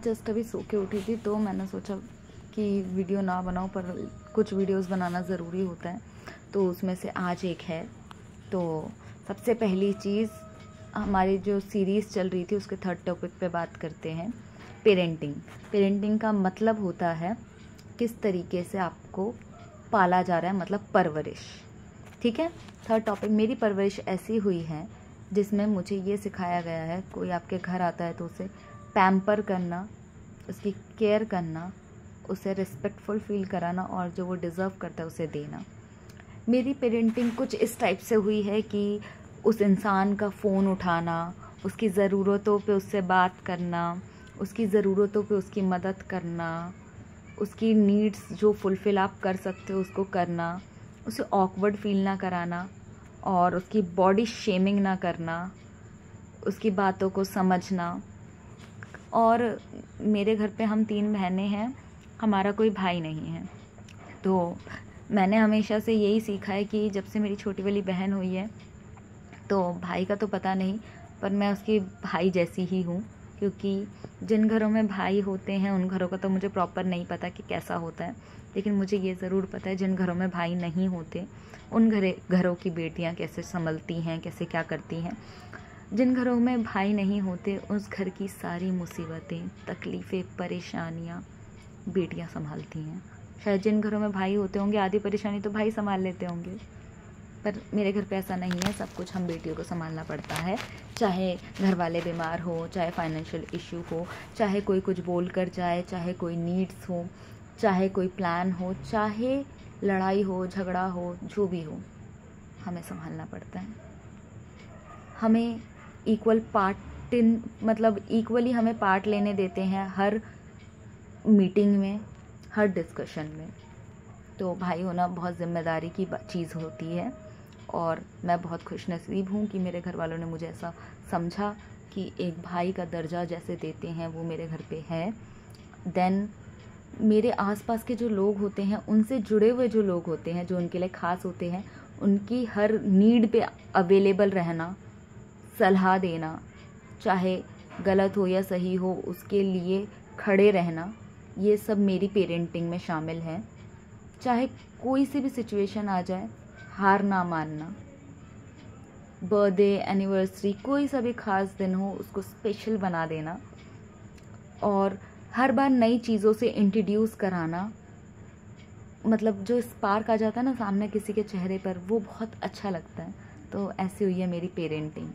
Just अभी सो के उठी थी तो मैंने सोचा कि वीडियो ना बनाऊं, पर कुछ वीडियोस बनाना ज़रूरी होता है, तो उसमें से आज एक है। तो सबसे पहली चीज़, हमारी जो सीरीज़ चल रही थी उसके थर्ड टॉपिक पे बात करते हैं। पेरेंटिंग। पेरेंटिंग का मतलब होता है किस तरीके से आपको पाला जा रहा है, मतलब परवरिश। ठीक है। थर्ड टॉपिक, मेरी परवरिश ऐसी हुई है जिसमें मुझे ये सिखाया गया है, कोई आपके घर आता है तो उसे पैम्पर करना, उसकी केयर करना, उसे रिस्पेक्टफुल फील कराना और जो वो डिज़र्व करता है उसे देना। मेरी पेरेंटिंग कुछ इस टाइप से हुई है कि उस इंसान का फ़ोन उठाना, उसकी ज़रूरतों पे उससे बात करना, उसकी ज़रूरतों पे उसकी मदद करना, उसकी नीड्स जो फुलफ़िल आप कर सकते हो उसको करना, उसे ऑकवर्ड फील ना कराना और उसकी बॉडी शेमिंग ना करना, उसकी बातों को समझना। और मेरे घर पे हम 3 बहनें हैं, हमारा कोई भाई नहीं है। तो मैंने हमेशा से यही सीखा है कि जब से मेरी छोटी वाली बहन हुई है, तो भाई का तो पता नहीं, पर मैं उसकी भाई जैसी ही हूँ, क्योंकि जिन घरों में भाई होते हैं उन घरों का तो मुझे प्रॉपर नहीं पता कि कैसा होता है, लेकिन मुझे ये ज़रूर पता है जिन घरों में भाई नहीं होते उन घरों की बेटियाँ कैसे संभलती हैं, कैसे क्या करती हैं। जिन घरों में भाई नहीं होते उस घर की सारी मुसीबतें, तकलीफ़ें, परेशानियाँ बेटियाँ संभालती हैं। शायद जिन घरों में भाई होते होंगे आधी परेशानी तो भाई संभाल लेते होंगे, पर मेरे घर पे ऐसा नहीं है। सब कुछ हम बेटियों को संभालना पड़ता है, चाहे घर वाले बीमार हो, चाहे फाइनेंशियल इशू हो, चाहे कोई कुछ बोल कर जाए, चाहे कोई नीड्स हो, चाहे कोई प्लान हो, चाहे लड़ाई हो, झगड़ा हो, जो भी हो, हमें संभालना पड़ता है। हमें इक्वली हमें पार्ट लेने देते हैं हर मीटिंग में, हर डिस्कशन में। तो भाई होना बहुत ज़िम्मेदारी की चीज़ होती है और मैं बहुत खुशनसीब हूँ कि मेरे घर वालों ने मुझे ऐसा समझा कि एक भाई का दर्जा जैसे देते हैं वो मेरे घर पे है। देन मेरे आसपास के जो लोग होते हैं, उनसे जुड़े हुए जो लोग होते हैं, जो उनके लिए ख़ास होते हैं, उनकी हर नीड पे अवेलेबल रहना, सलाह देना, चाहे गलत हो या सही हो उसके लिए खड़े रहना, ये सब मेरी पेरेंटिंग में शामिल है। चाहे कोई सी भी सिचुएशन आ जाए, हार ना मानना। बर्थडे, एनिवर्सरी, कोई सा भी ख़ास दिन हो उसको स्पेशल बना देना और हर बार नई चीज़ों से इंट्रोड्यूस कराना। मतलब जो स्पार्क आ जाता है ना सामने किसी के चेहरे पर, वो बहुत अच्छा लगता है। तो ऐसी हुई है मेरी पेरेंटिंग।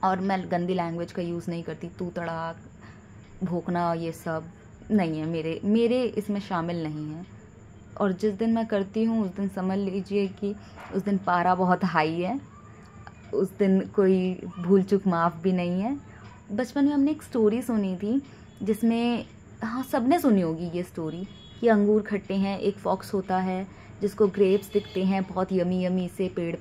और मैं गंदी लैंग्वेज का यूज़ नहीं करती, तू तड़ाक, भोंकना, ये सब नहीं है, मेरे इसमें शामिल नहीं है। और जिस दिन मैं करती हूँ उस दिन समझ लीजिए कि उस दिन पारा बहुत हाई है, उस दिन कोई भूल चूक माफ़ भी नहीं है। बचपन में हमने एक स्टोरी सुनी थी जिसमें, हाँ सबने सुनी होगी ये स्टोरी, कि अंगूर खट्टे हैं, एक फॉक्स होता है जिसको ग्रेप्स दिखते हैं बहुत यमी यमी से पेड़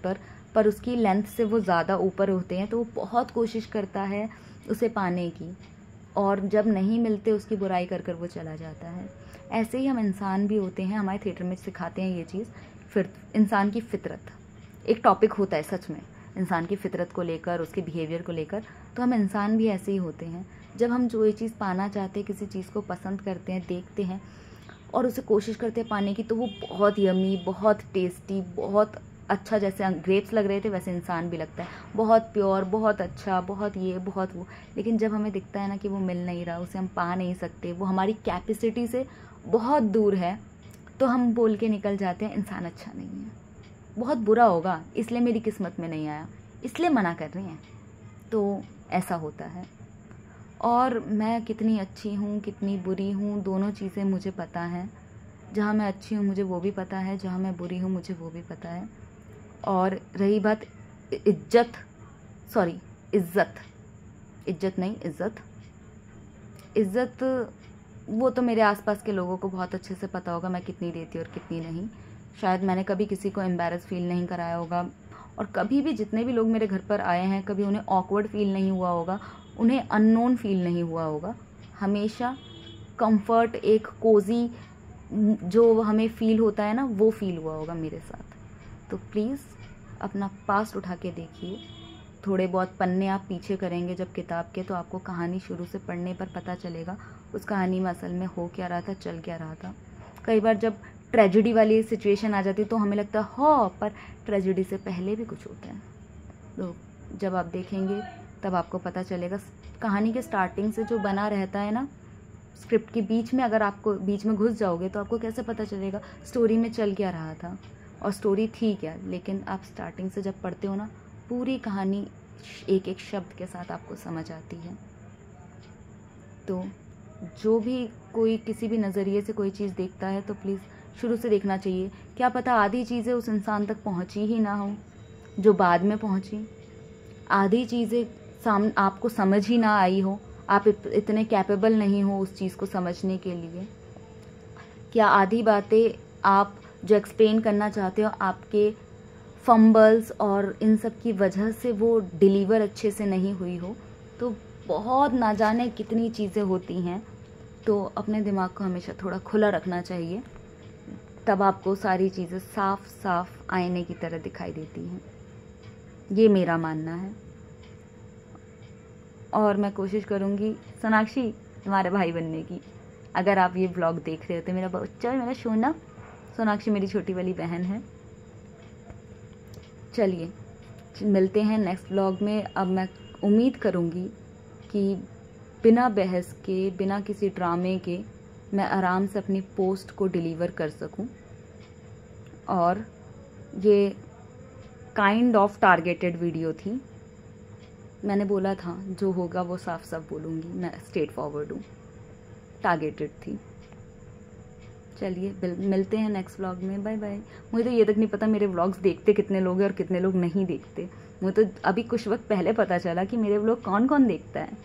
पर उसकी लेंथ से वो ज़्यादा ऊपर होते हैं, तो वो बहुत कोशिश करता है उसे पाने की, और जब नहीं मिलते उसकी बुराई कर कर वो चला जाता है। ऐसे ही हम इंसान भी होते हैं, हमारे थिएटर में सिखाते हैं ये चीज़। फिर इंसान की फितरत एक टॉपिक होता है सच में, इंसान की फितरत को लेकर, उसके बिहेवियर को लेकर। तो हम इंसान भी ऐसे ही होते हैं। जब हम जो ये चीज़ पाना चाहते हैं, किसी चीज़ को पसंद करते हैं, देखते हैं और उसे कोशिश करते हैं पाने की, तो वो बहुत यमी, बहुत टेस्टी, बहुत अच्छा, जैसे ग्रेप्स लग रहे थे वैसे इंसान भी लगता है, बहुत प्योर, बहुत अच्छा, बहुत ये, बहुत वो। लेकिन जब हमें दिखता है ना कि वो मिल नहीं रहा, उसे हम पा नहीं सकते, वो हमारी कैपेसिटी से बहुत दूर है, तो हम बोल के निकल जाते हैं इंसान अच्छा नहीं है, बहुत बुरा होगा, इसलिए मेरी किस्मत में नहीं आया, इसलिए मना कर रही हैं। तो ऐसा होता है। और मैं कितनी अच्छी हूँ, कितनी बुरी हूँ, दोनों चीज़ें मुझे पता हैं। जहाँ मैं अच्छी हूँ मुझे वो भी पता है, जहाँ मैं बुरी हूँ मुझे वो भी पता है। और रही बात इज्जत नहीं, इज्जत वो तो मेरे आसपास के लोगों को बहुत अच्छे से पता होगा मैं कितनी देती और कितनी नहीं। शायद मैंने कभी किसी को एम्बैरस फील नहीं कराया होगा, और कभी भी जितने भी लोग मेरे घर पर आए हैं, कभी उन्हें ऑकवर्ड फील नहीं हुआ होगा, उन्हें अननोन फील नहीं हुआ होगा। हमेशा कंफर्ट, एक कोजी जो हमें फील होता है ना, वो फील हुआ होगा मेरे साथ। तो प्लीज़ अपना पास्ट उठा के देखिए, थोड़े बहुत पन्ने आप पीछे करेंगे जब किताब के, तो आपको कहानी शुरू से पढ़ने पर पता चलेगा उस कहानी में असल में हो क्या रहा था, चल क्या रहा था। कई बार जब ट्रेजेडी वाली सिचुएशन आ जाती है तो हमें लगता है हो, पर ट्रेजेडी से पहले भी कुछ होता है। तो जब आप देखेंगे तब आपको पता चलेगा। कहानी के स्टार्टिंग से जो बना रहता है ना, स्क्रिप्ट के बीच में अगर आपको बीच में घुस जाओगे तो आपको कैसे पता चलेगा स्टोरी में चल क्या रहा था और स्टोरी थी क्या। लेकिन आप स्टार्टिंग से जब पढ़ते हो ना, पूरी कहानी एक एक शब्द के साथ आपको समझ आती है। तो जो भी कोई किसी भी नज़रिए से कोई चीज़ देखता है तो प्लीज़ शुरू से देखना चाहिए। क्या पता आधी चीज़ें उस इंसान तक पहुंची ही ना हो जो बाद में पहुंची, आधी चीज़ें आपको समझ ही ना आई हो, आप इतने कैपेबल नहीं हो उस चीज़ को समझने के लिए। क्या आधी बातें आप जो एक्सप्लेन करना चाहते हो आपके फंबल्स और इन सब की वजह से वो डिलीवर अच्छे से नहीं हुई हो। तो बहुत ना जाने कितनी चीज़ें होती हैं। तो अपने दिमाग को हमेशा थोड़ा खुला रखना चाहिए, तब आपको सारी चीज़ें साफ साफ आईने की तरह दिखाई देती हैं। ये मेरा मानना है और मैं कोशिश करूँगी सोनाक्षी तुम्हारे भाई बनने की। अगर आप ये ब्लॉग देख रहे हो तो मेरा बच्चा, मेरा सोना, सोनाक्षी मेरी छोटी वाली बहन है। चलिए मिलते हैं नेक्स्ट ब्लॉग में। अब मैं उम्मीद करूँगी कि बिना बहस के, बिना किसी ड्रामे के मैं आराम से अपनी पोस्ट को डिलीवर कर सकूं। और ये काइंड ऑफ टारगेटेड वीडियो थी। मैंने बोला था जो होगा वो साफ साफ बोलूँगी, मैं स्ट्रेट फॉरवर्ड हूँ, टारगेटेड थी। चलिए मिलते हैं नेक्स्ट व्लॉग में। Bye bye. मुझे तो ये तक नहीं पता मेरे व्लॉग्स देखते कितने लोग हैं और कितने लोग नहीं देखते। मुझे तो अभी कुछ वक्त पहले पता चला कि मेरे व्लॉग कौन कौन देखता है।